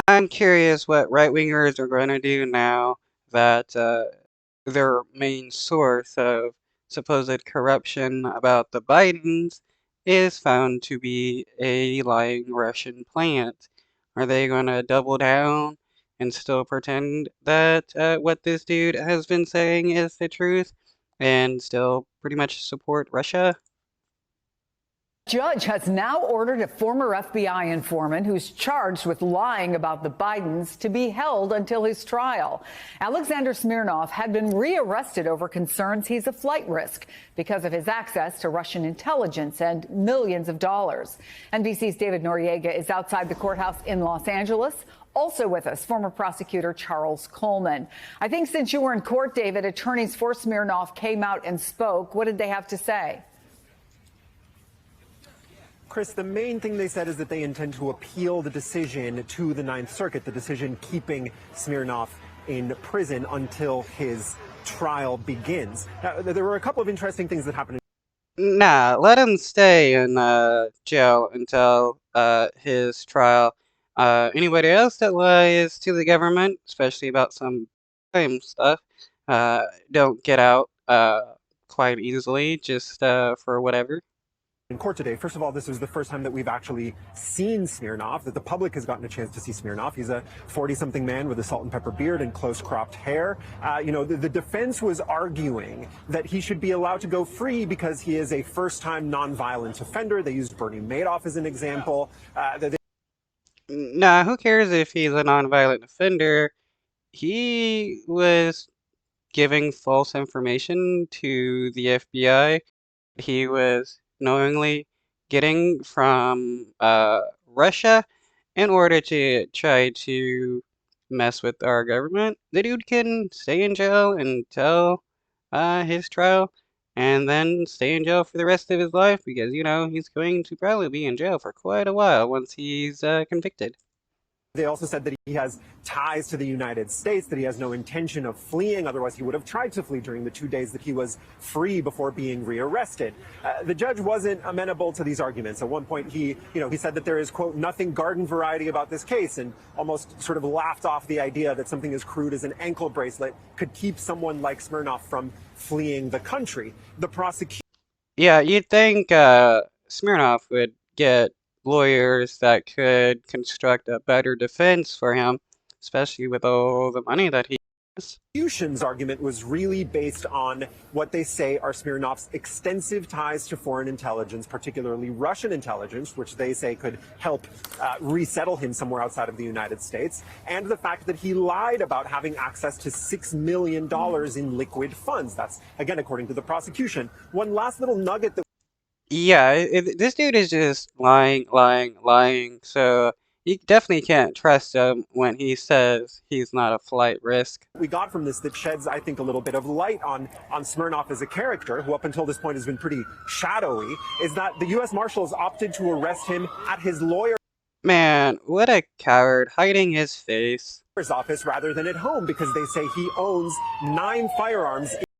I'm curious what right-wingers are going to do now that their main source of supposed corruption about the Bidens is found to be a lying Russian plant. Are they going to double down and still pretend that what this dude has been saying is the truth and still pretty much support Russia? Judge has now ordered a former FBI informant who's charged with lying about the Bidens to be held until his trial. Alexander Smirnov had been rearrested over concerns he's a flight risk because of his access to Russian intelligence and millions of dollars. NBC's David Noriega is outside the courthouse in Los Angeles. Also with us, former prosecutor Charles Coleman. I think since you were in court, David, attorneys for Smirnov came out and spoke. What did they have to say? Chris, the main thing they said is that they intend to appeal the decision to the Ninth Circuit, the decision keeping Smirnov in prison until his trial begins. Now, there were a couple of interesting things that happened. Nah, let him stay in jail until his trial. Anybody else that lies to the government, especially about some crime stuff, don't get out quite easily just for whatever. In court today. First of all, this is the first time that we've actually seen Smirnov, that the public has gotten a chance to see Smirnov. He's a 40-something man with a salt and pepper beard and close-cropped hair. The defense was arguing that he should be allowed to go free because he is a first-time nonviolent offender. They used Bernie Madoff as an example. Nah, who cares if he's a nonviolent offender? He was giving false information to the FBI. He was knowingly getting from Russia in order to try to mess with our government. The dude can stay in jail until his trial and then stay in jail for the rest of his life because, he's going to probably be in jail for quite a while once he's convicted. They also said that he has ties to the United States, that he has no intention of fleeing. Otherwise, he would have tried to flee during the 2 days that he was free before being rearrested. The judge wasn't amenable to these arguments. At one point, he said that there is, quote, nothing garden variety about this case, and almost sort of laughed off the idea that something as crude as an ankle bracelet could keep someone like Smirnov from fleeing the country. The prosecution. Yeah, you'd think Smirnov would get lawyers that could construct a better defense for him, especially with all the money that he has. The prosecution's argument was really based on what they say are Smirnov's extensive ties to foreign intelligence, particularly Russian intelligence, which they say could help resettle him somewhere outside of the United States, and the fact that he lied about having access to $6 million in liquid funds. That's, again, according to the prosecution. One last little nugget that Yeah, this dude is just lying, lying, lying. So you definitely can't trust him when he says he's not a flight risk. we got from this that sheds, I think, a little bit of light on Smirnov as a character, who up until this point has been pretty shadowy, is that the U.S. Marshals opted to arrest him at his lawyer's Man, what a coward, hiding his face. office rather than at home because they say he owns 9 firearms